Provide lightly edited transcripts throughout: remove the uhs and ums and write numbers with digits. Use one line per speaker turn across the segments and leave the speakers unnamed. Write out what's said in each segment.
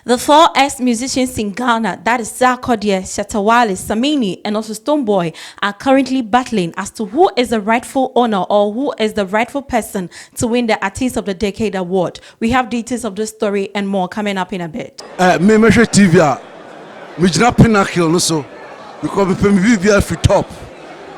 The four ex-musicians in Ghana, that is Sarkodie, Shatta, Samini, and also Stonebwoy, are currently battling as to who is the rightful owner or who is the rightful person to win the Artist of the Decade award. We have details of this story and more coming up in a bit.
Me measure TV, me jina Pinax no so because me be free top.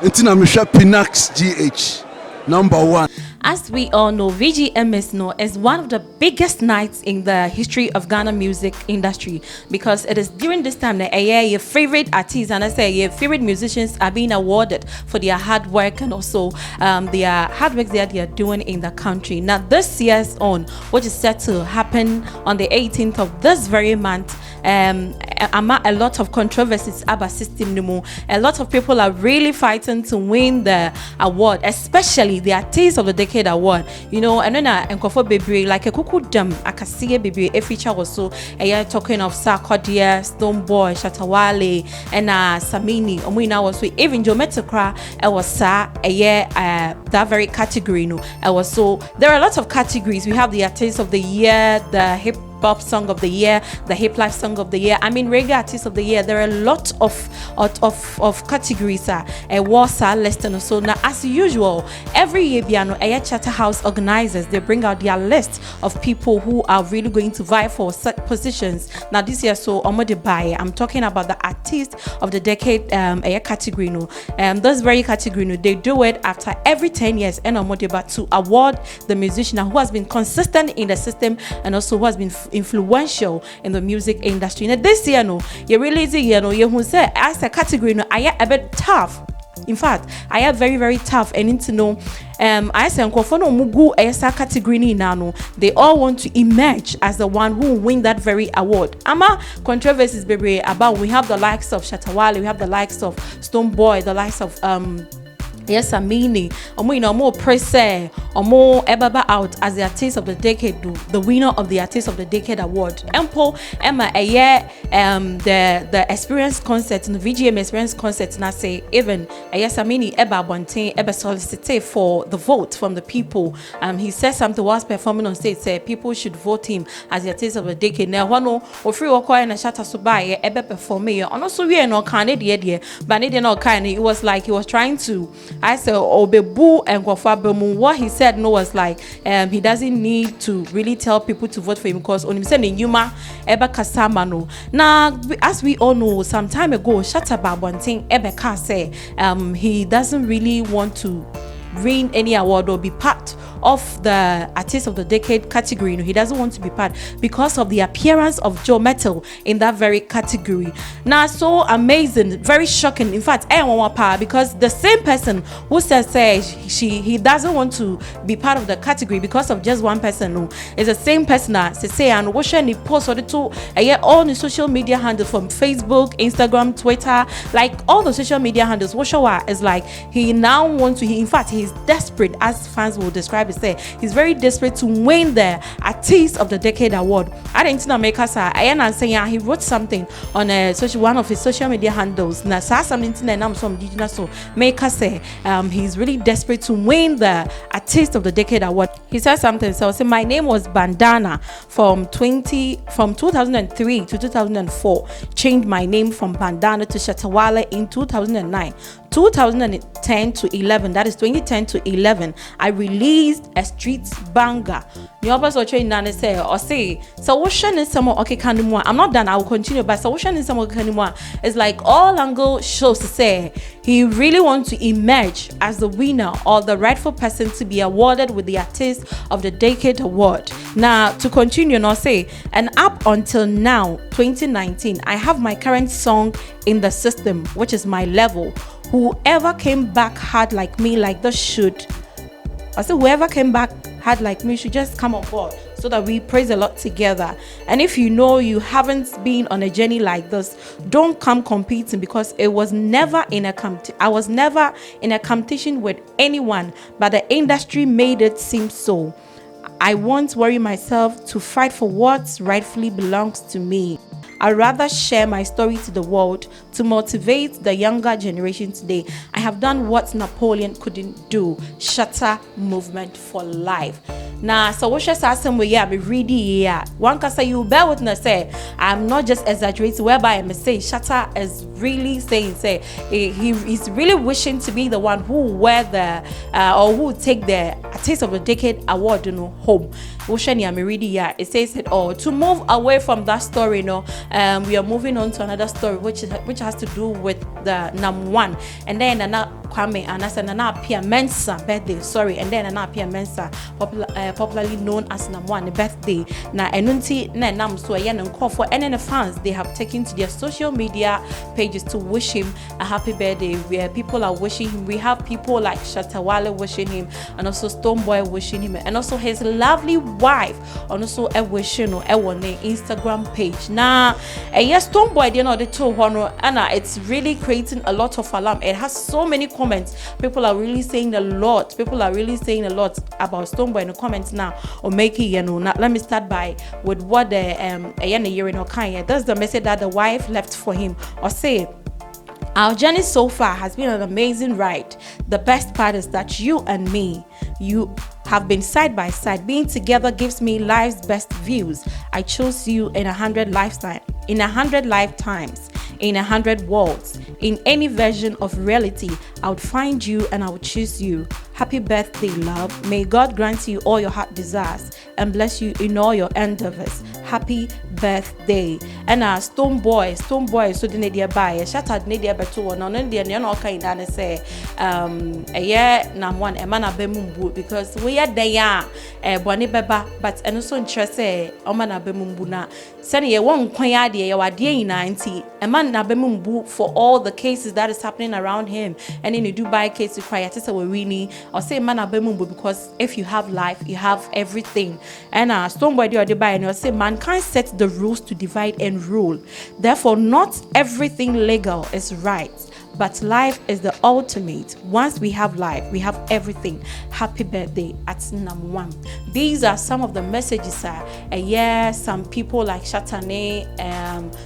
Until me share Pinax GH #1.
As we all know, Vgma is one of the biggest nights in the history of Ghana music industry because it is during this time that your favorite artists and I say your favorite musicians are being awarded for their hard work and also their hard work that they are doing in the country. Now, this year's own, which is set to happen on the 18th of this very month, a lot of controversies about system no. A lot of people are really fighting to win the award, especially the Artist of the Decade award. You know, and then enkofo bebre like a kuku dam akasiye bebre a feature was so talking of Sarkodie, Stonebwoy, Shatta and Samini. Omina was so even Geometricra was that very category no. Was so there are a lot of categories. We have the Artist of the Year, the hip hop song of the year, the hip life song of the year. I mean, reggae artist of the year. There are a lot of categories. Was listed. So now, as usual, every year, Shatta House organizers they bring out their list of people who are really going to vie for set positions. Now, this year, so I'm talking about the Artist of the Decade category. This very category, they do it after every 10 years, and to award the musician who has been consistent in the system and also who has been influential in the music industry. Now this year, you really see, you who say as a category, I am a bit tough. In fact, I am very, very tough and need to know. I say mugu esa category now. They all want to emerge as the one who will win that very award. Ama controversies, baby, about we have the likes of Shatta, we have the likes of Stonebwoy, the likes of yes, Samini, more press or more ebaba out as the Artist of the Decade, the winner of the Artist of the Decade award. Empo Emma a year the experience concert in the Vgma experience concert and I say even yes, Samini eba bontin eba solicite for the vote from the people. He said something was performing on stage say people should vote him as the Artist of the Decade. Now one or free or and a Shatta subai eba perform and also we are no Canadian but not kind. It was like he was trying to I said Obebu and Kwafabemu. What he said no was like he doesn't need to really tell people to vote for him because on him saying Yuma Eba Kasamano. Now as we all know, some time ago Shatta Babonting Ebeka say he doesn't really want to win any award or be part of the Artist of the Decade category. He doesn't want to be part because of the appearance of Joe Metal in that very category. Now, so amazing, very shocking. In fact, I want power because the same person who says he doesn't want to be part of the category because of just one person. No, is the same person that say and watch any post or the two all the social media handles from Facebook, Instagram, Twitter, like all the social media handles. Washawa is like he now wants to. In fact, he's desperate, as fans will describe it. Say he's very desperate to win the Artist of the Decade award. I didn't know make us. I am saying he wrote something on one of his social media handles. Na something some digital so make us say he's really desperate to win the Artist of the Decade award. He said something. So say my name was Bandana from 2003 to 2004. Changed my name from Bandana to Shatta in 2009. 2010 to 11, that is 2010 to 11, I released a street banger. So ocean is some okay kanimwa. I'm not done, I will continue, but so ocean is some okay kanimwa. It's like all angle shows to say he really wants to emerge as the winner or the rightful person to be awarded with the Artist of the Decade award. Now to continue, and I'll say, and up until now, 2019, I have my current song in the system, which is my level. Whoever came back hard like me, like this should. I said, whoever came back hard like me should just come on board so that we praise a lot together. And if you know you haven't been on a journey like this, don't come competing because I was never in a competition with anyone, but the industry made it seem so. I won't worry myself to fight for what rightfully belongs to me. I'd rather share my story to the world to motivate the younger generation today. I have done what Napoleon couldn't do. Shatta movement for life. Now, so what should I say? We are ready here. One can say you bear witness. Say I'm not just exaggerating. Whereby I say Shatta is really saying he's really wishing to be the one who wear the or who take the Artist of the Decade award, home. It says it all. To move away from that story, we are moving on to another story, which has to do with the number one, and then another Kwame and as another Pia Mensa birthday. Sorry, and then another Pia Mensa, popularly known as number one birthday. Now, enunti na nam so ayen and call for any fans they have taken to their social media pages to wish him a happy birthday. Where people are wishing him, we have people like Shatta wishing him, and also Stoneboy wishing him, and also his lovely wife, and also a wishing on Instagram page. Now, yes, Stoneboy, the two and it's really creating a lot of alarm. It has so many comments. People are really saying a lot. People are really saying a lot about Stoneboy in the comments now. Or make it, now, let me start with what the that's the message that the wife left for him. Or say, our journey so far has been an amazing ride. The best part is that you and me, you have been side by side. Being together gives me life's best views. I chose you in 100 lifetimes, in 100 lifetimes, in 100 worlds. In any version of reality, I would find you and I would choose you. Happy birthday, love. May God grant you all your heart desires and bless you in all your endeavors. Happy birthday. And Stoneboy, so the Nadia by Shatta Nadia Beto, no Indian, no kind and say, a year nam one, a man a bemumbu, because we are there, Bonnie Beba, but and also interest, Omana Bemumbuna. Send ye one quayadi, your day 90, a man na bemumbu for all the cases that is happening around him. And in the Dubai case, you cry, Winnie, or say man a bemumbu, because if you have life, you have everything. And Stoneboy the Dubai, and you say mankind sets the rules to divide and rule. Therefore, not everything legal is right, but life is the ultimate. Once we have life, we have everything. Happy birthday at number one. These are some of the messages. Some people like Shatane,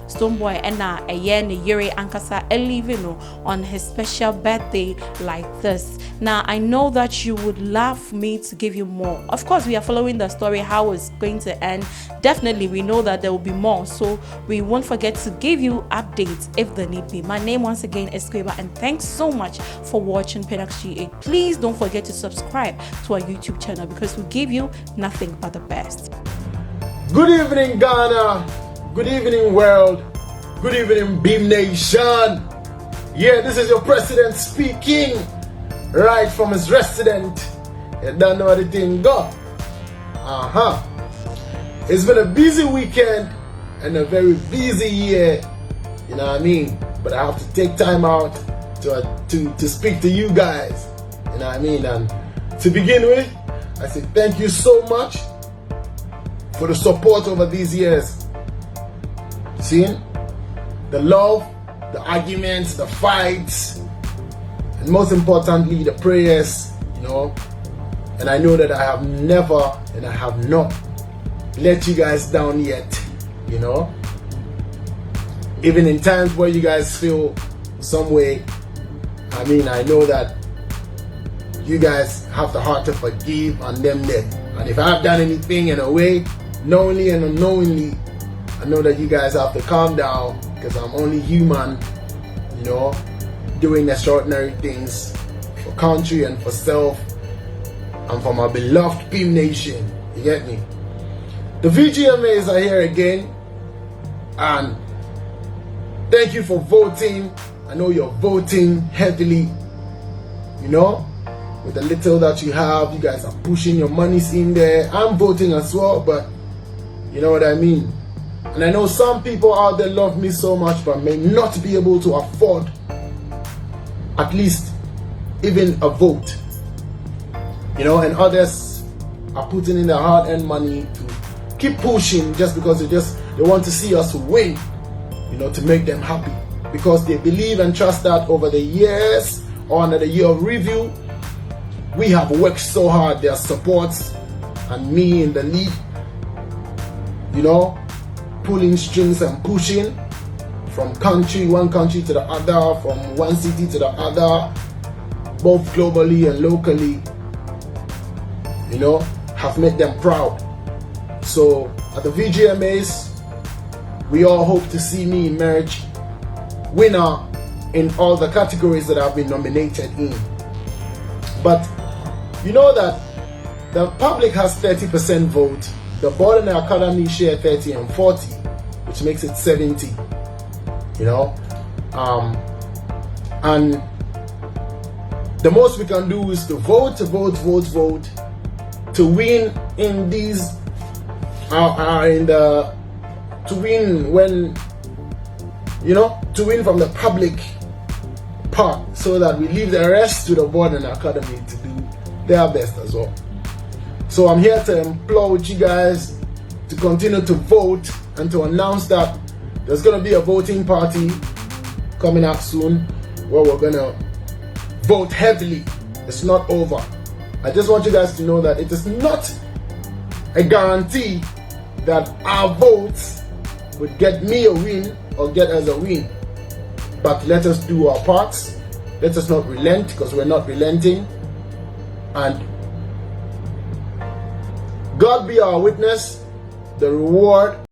Stoneboy, and Yuri Ankasa living on his special birthday like this. Now, I know that you would love me to give you more. Of course, we are following the story, how it's going to end. Definitely, we know that there will be more. So we won't forget to give you updates if the need be. My name once again is and thanks so much for watching Pinax G8. Please don't forget to subscribe to our YouTube channel because we give you nothing but the best.
Good evening, Ghana. Good evening, world. Good evening, Beam Nation. Yeah, this is your president speaking right from his resident. You don't know how the thing go. It's been a busy weekend and a very busy year. You know what I mean? But I have to take time out to speak to you guys. You know what I mean? And to begin with, I say thank you so much for the support over these years. Seeing the love, the arguments, the fights, and most importantly, the prayers, And I know that I have never and I have not let you guys down yet, Even in times where you guys feel some way, I know that you guys have the heart to forgive and them there. And if I've done anything in a way, knowingly and unknowingly, I know that you guys have to calm down because I'm only human, doing extraordinary things for country and for self and for my beloved Beam Nation. You get me? The VGMAs are here again, and thank you for voting. I know you're voting heavily, with the little that you have. You guys are pushing your monies in there. I'm voting as well, but you know what I mean. And I know some people out there love me so much, but may not be able to afford at least even a vote, and others are putting in their hard-earned money to keep pushing just because they want to see us win. To make them happy, because they believe and trust that over the years or under the year of review, we have worked so hard, their supports and me in the lead, pulling strings and pushing from one country to the other, from one city to the other, both globally and locally, have made them proud. So at the VGMAs, we all hope to see me emerge winner in all the categories that I've been nominated in. But you know that the public has 30% vote, the board and the academy share 30 and 40, which makes it 70. You know, and the most we can do is to vote to win in these to win when, you know, to win from the public part, so that we leave the rest to the board and the academy to do their best as well. So I'm here to implore with you guys to continue to vote and to announce that there's going to be a voting party coming up soon where we're going to vote heavily. It's not over. I just want you guys to know that it is not a guarantee that our votes would get me a win or get us a win. But let us do our parts. Let us not relent, because we're not relenting. And God be our witness, the reward